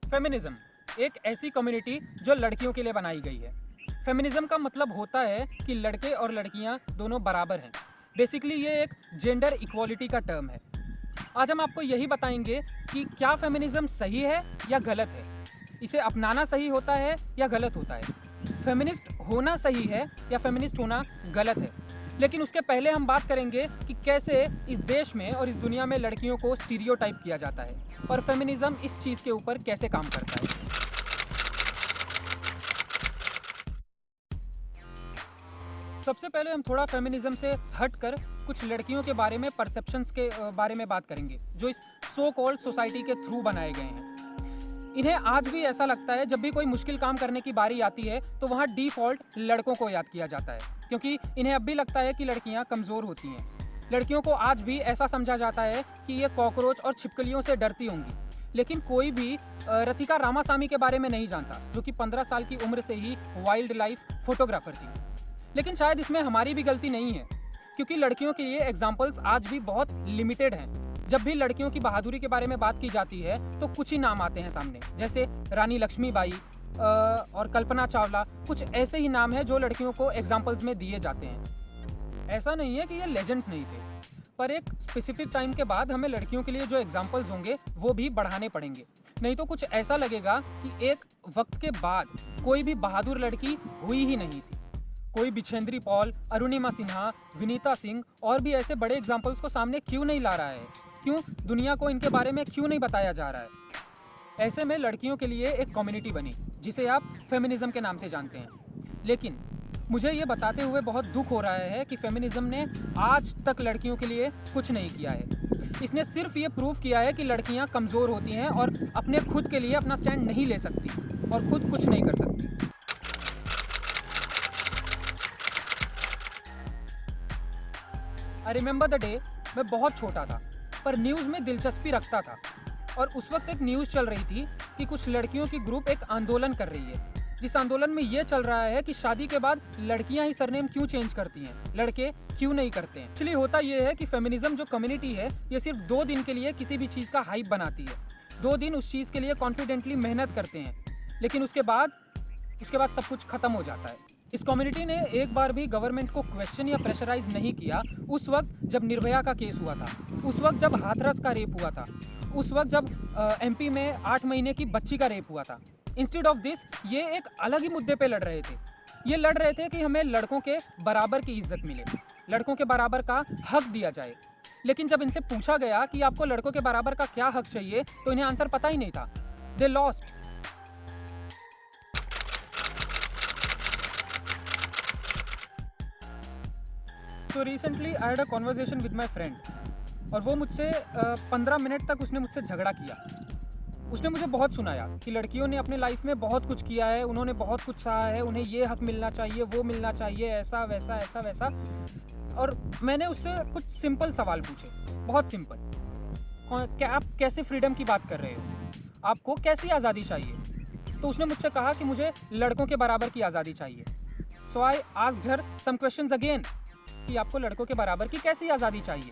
Feminism एक ऐसी community जो लड़कियों के लिए बनाई गई है। फेमिनिज्म का मतलब होता है कि लड़के और लड़कियां दोनों बराबर हैं। बेसिकली ये एक जेंडर इक्वालिटी का टर्म है। आज हम आपको यही बताएंगे कि क्या फेमिनिज्म सही है या गलत है, इसे अपनाना सही होता है या गलत होता है, फेमिनिस्ट होना सही है या फेमिनिस्ट होना गलत है। लेकिन उसके पहले हम बात करेंगे कि कैसे इस देश में और इस दुनिया में लड़कियों को स्टीरियोटाइप किया जाता है और फेमिनिज्म इस चीज़ के ऊपर कैसे काम करता है। सबसे पहले हम थोड़ा फेमिनिज्म से हटकर कुछ लड़कियों के बारे में, परसेप्शंस के बारे में बात करेंगे जो इस सो कॉल्ड सोसाइटी के थ्रू बनाए गए हैं। इन्हें आज भी ऐसा लगता है जब भी कोई मुश्किल काम करने की बारी आती है तो वहाँ डिफ़ॉल्ट लड़कों को याद किया जाता है, क्योंकि इन्हें अब भी लगता है कि लड़कियाँ कमज़ोर होती हैं। लड़कियों को आज भी ऐसा समझा जाता है कि ये कॉकरोच और छिपकलियों से डरती होंगी। लेकिन कोई भी रतिका रामासामी के बारे में नहीं जानता, जो कि 15 साल की उम्र से ही वाइल्ड लाइफ फोटोग्राफर थी। लेकिन शायद इसमें हमारी भी गलती नहीं है, क्योंकि लड़कियों के ये एग्जाम्पल्स आज भी बहुत लिमिटेड हैं। जब भी लड़कियों की बहादुरी के बारे में बात की जाती है तो कुछ ही नाम आते हैं सामने, जैसे रानी लक्ष्मीबाई और कल्पना चावला। कुछ ऐसे ही नाम हैं जो लड़कियों को एग्जाम्पल्स में दिए जाते हैं। ऐसा नहीं है कि ये लेजेंड्स नहीं थे, पर एक स्पेसिफिक टाइम के बाद हमें लड़कियों के लिए जो एग्जाम्पल्स होंगे वो भी बढ़ाने पड़ेंगे। नहीं तो कुछ ऐसा लगेगा कि एक वक्त के बाद कोई भी बहादुर लड़की हुई ही नहीं थी। कोई बिछेंद्री पॉल, अरुणिमा सिन्हा, विनीता सिंह और भी ऐसे बड़े एग्जाम्पल्स को सामने क्यों नहीं ला रहा है? क्यों दुनिया को इनके बारे में क्यों नहीं बताया जा रहा है? ऐसे में लड़कियों के लिए एक कम्युनिटी बनी जिसे आप फेमिनिज्म के नाम से जानते हैं। लेकिन मुझे ये बताते हुए बहुत दुख हो रहा है कि फेमिनिज्म ने आज तक लड़कियों के लिए कुछ नहीं किया है। इसने सिर्फ ये प्रूव किया है कि लड़कियां कमज़ोर होती हैं और अपने खुद के लिए अपना स्टैंड नहीं ले सकती और खुद कुछ नहीं कर सकती। आई रिमेंबर द डे, मैं बहुत छोटा था पर न्यूज़ में दिलचस्पी रखता था, और उस वक्त एक न्यूज़ चल रही थी कि कुछ लड़कियों की ग्रुप एक आंदोलन कर रही है, जिस आंदोलन में ये चल रहा है कि शादी के बाद लड़कियां ही सरनेम क्यों चेंज करती हैं, लड़के क्यों नहीं करते हैं। एक्चुअली होता ये है कि फेमिनिज्म जो कम्युनिटी है ये सिर्फ 2 दिन के लिए किसी भी चीज़ का हाइप बनाती है। 2 दिन उस चीज़ के लिए कॉन्फिडेंटली मेहनत करते हैं, लेकिन उसके बाद सब कुछ खत्म हो जाता है। इस कम्युनिटी ने एक बार भी गवर्नमेंट को क्वेश्चन या प्रेशराइज नहीं किया। उस वक्त जब निर्भया का केस हुआ था, उस वक्त जब हाथरस का रेप हुआ था, उस वक्त जब एमपी में 8 महीने की बच्ची का रेप हुआ था। इंस्टेड ऑफ दिस ये एक अलग ही मुद्दे पे लड़ रहे थे। ये लड़ रहे थे कि हमें लड़कों के बराबर की इज्जत मिले, लड़कों के बराबर का हक दिया जाए। लेकिन जब इनसे पूछा गया कि आपको लड़कों के बराबर का क्या हक चाहिए तो इन्हें आंसर पता ही नहीं था। They lost. तो recently I had a conversation with my friend, और वो मुझसे 15 मिनट तक उसने मुझसे झगड़ा किया। उसने मुझे बहुत सुनाया कि लड़कियों ने अपने लाइफ में बहुत कुछ किया है, उन्होंने बहुत कुछ सहा है, उन्हें ये हक मिलना चाहिए, वो मिलना चाहिए, ऐसा वैसा ऐसा वैसा। और मैंने उससे कुछ सिंपल सवाल पूछे, बहुत सिंपल। क्या आप कैसे फ्रीडम की बात कर रहे हो? आपको कैसी आज़ादी चाहिए? तो उसने मुझसे कहा कि मुझे लड़कों के बराबर की आज़ादी चाहिए। So I asked her some questions again कि आपको लड़कों के बराबर की कैसी आज़ादी चाहिए?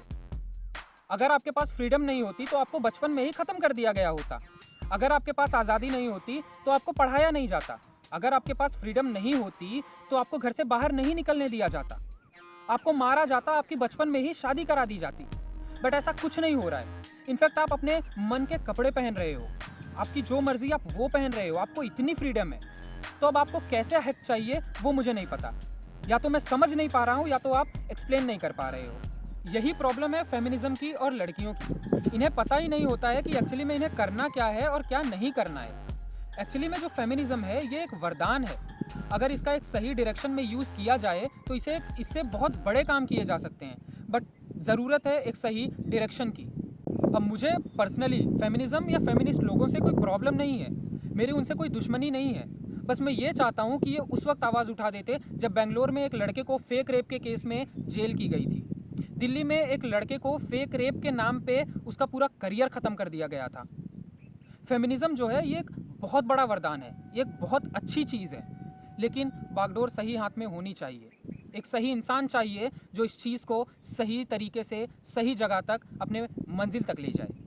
अगर आपके पास फ्रीडम नहीं होती तो आपको बचपन में ही ख़त्म कर दिया गया होता। अगर आपके पास आज़ादी नहीं होती तो आपको पढ़ाया नहीं जाता। अगर आपके पास फ्रीडम नहीं होती तो आपको घर से बाहर नहीं निकलने दिया जाता, आपको मारा जाता, आपकी बचपन में ही शादी करा दी जाती। बट ऐसा कुछ नहीं हो रहा है। इनफैक्ट आप अपने मन के कपड़े पहन रहे हो, आपकी जो मर्जी आप वो पहन रहे हो, आपको इतनी फ्रीडम है। तो अब आपको कैसे हक चाहिए वो मुझे नहीं पता। या तो मैं समझ नहीं पा रहा हूँ या तो आप एक्सप्लेन नहीं कर पा रहे हो। यही प्रॉब्लम है फेमिनिज्म की और लड़कियों की। इन्हें पता ही नहीं होता है कि एक्चुअली में इन्हें करना क्या है और क्या नहीं करना है। एक्चुअली में जो फेमिनिज्म है ये एक वरदान है। अगर इसका एक सही डायरेक्शन में यूज़ किया जाए तो इससे बहुत बड़े काम किए जा सकते हैं, बट ज़रूरत है एक सही डायरेक्शन की। अब मुझे पर्सनली फेमिनिज्म या फेमिनिस्ट लोगों से कोई प्रॉब्लम नहीं है, मेरी उनसे कोई दुश्मनी नहीं है। बस मैं ये चाहता हूँ कि ये उस वक्त आवाज़ उठा देते जब बेंगलोर में एक लड़के को फेक रेप के केस में जेल की गई थी। दिल्ली में एक लड़के को फेक रेप के नाम पे उसका पूरा करियर ख़त्म कर दिया गया था। फेमिनिज्म जो है ये एक बहुत बड़ा वरदान है, ये एक बहुत अच्छी चीज़ है, लेकिन बागडोर सही हाथ में होनी चाहिए। एक सही इंसान चाहिए जो इस चीज़ को सही तरीके से सही जगह तक, अपने मंजिल तक ले जाए।